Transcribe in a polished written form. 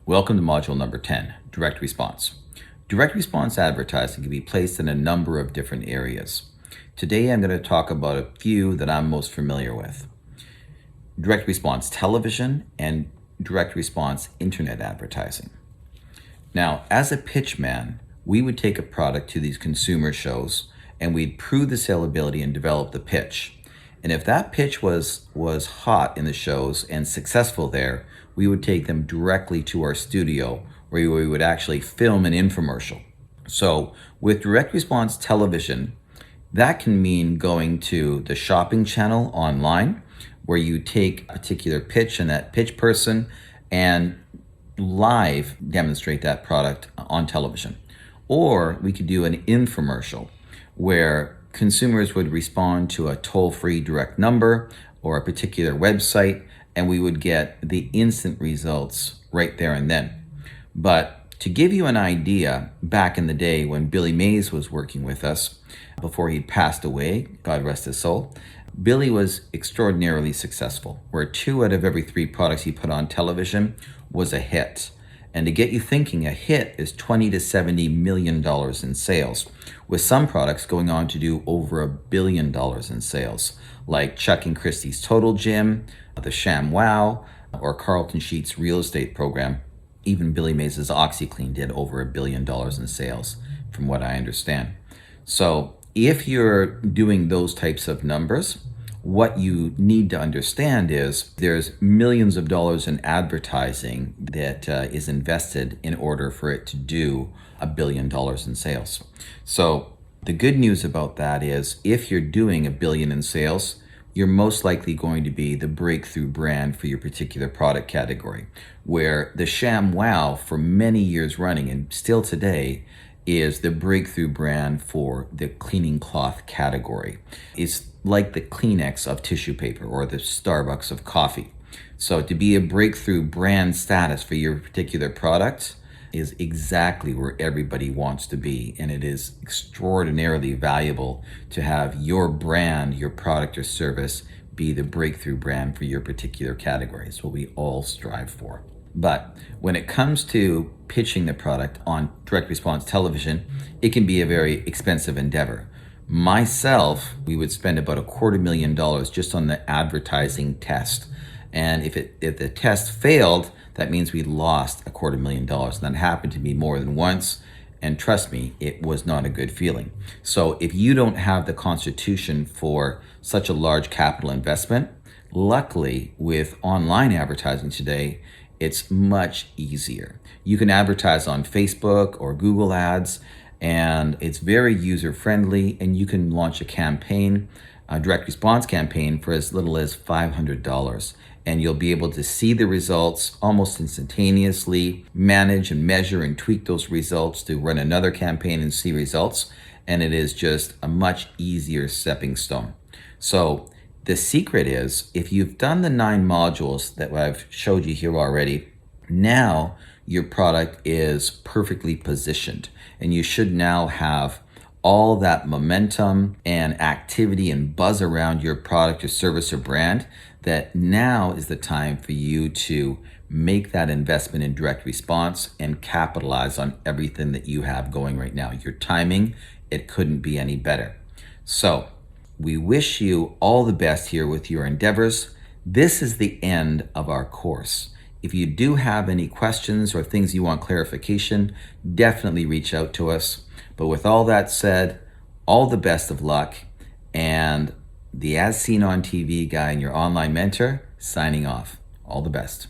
Welcome to module number 10, direct response. Direct response advertising can be placed in a number of different areas. Today I'm going to talk about a few that I'm most familiar with. Direct response television and direct response internet advertising. Now, as a pitchman, we would take a product to these consumer shows and we'd prove the saleability and develop the pitch. And if that pitch was hot in the shows and successful there, we would take them directly to our studio where we would actually film an infomercial. So with direct response television, that can mean going to the shopping channel online where you take a particular pitch and that pitch person and live demonstrate that product on television. Or we could do an infomercial where consumers would respond to a toll-free direct number or a particular website, and we would get the instant results right there and then. But to give you an idea, back in the day when Billy Mays was working with us, before he passed away, God rest his soul, Billy was extraordinarily successful, where 2 out of every 3 products he put on television was a hit. And to get you thinking, a hit is $20 to $70 million in sales, with some products going on to do over $1 billion in sales, like Chuck and Christie's Total Gym, the ShamWow, or Carlton Sheets real estate program. Even Billy Mays' OxyClean did over $1 billion in sales, from what I understand. So if you're doing those types of numbers, what you need to understand is there's millions of dollars in advertising that is invested in order for it to do $1 billion in sales. So the good news about that is if you're doing $1 billion in sales, you're most likely going to be the breakthrough brand for your particular product category, where the ShamWow for many years running and still today is the breakthrough brand for the cleaning cloth category. It's like the Kleenex of tissue paper or the Starbucks of coffee. So to be a breakthrough brand status for your particular product is exactly where everybody wants to be. And it is extraordinarily valuable to have your brand, your product or service be the breakthrough brand for your particular category. It's what we all strive for. But when it comes to pitching the product on direct response television, it can be a very expensive endeavor. Myself, we would spend about $250,000 just on the advertising test. And if the test failed, that means we lost $250,000. And that happened to me more than once. And trust me, it was not a good feeling. So if you don't have the constitution for such a large capital investment, luckily with online advertising today, it's much easier. You can advertise on Facebook or Google Ads, and it's very user-friendly, and you can launch a campaign, a direct response campaign, for as little as $500. And you'll be able to see the results almost instantaneously, manage and measure and tweak those results to run another campaign and see results. And it is just a much easier stepping stone. So the secret is, if you've done the 9 modules that I've showed you here already, now your product is perfectly positioned, and you should now have all that momentum and activity and buzz around your product or service or brand that now is the time for you to make that investment in direct response and capitalize on everything that you have going right now. Your timing, it couldn't be any better. So we wish you all the best here with your endeavors. This is the end of our course. If you do have any questions or things you want clarification, definitely reach out to us. But with all that said, all the best of luck, and the As Seen on TV guy and your online mentor signing off. All the best.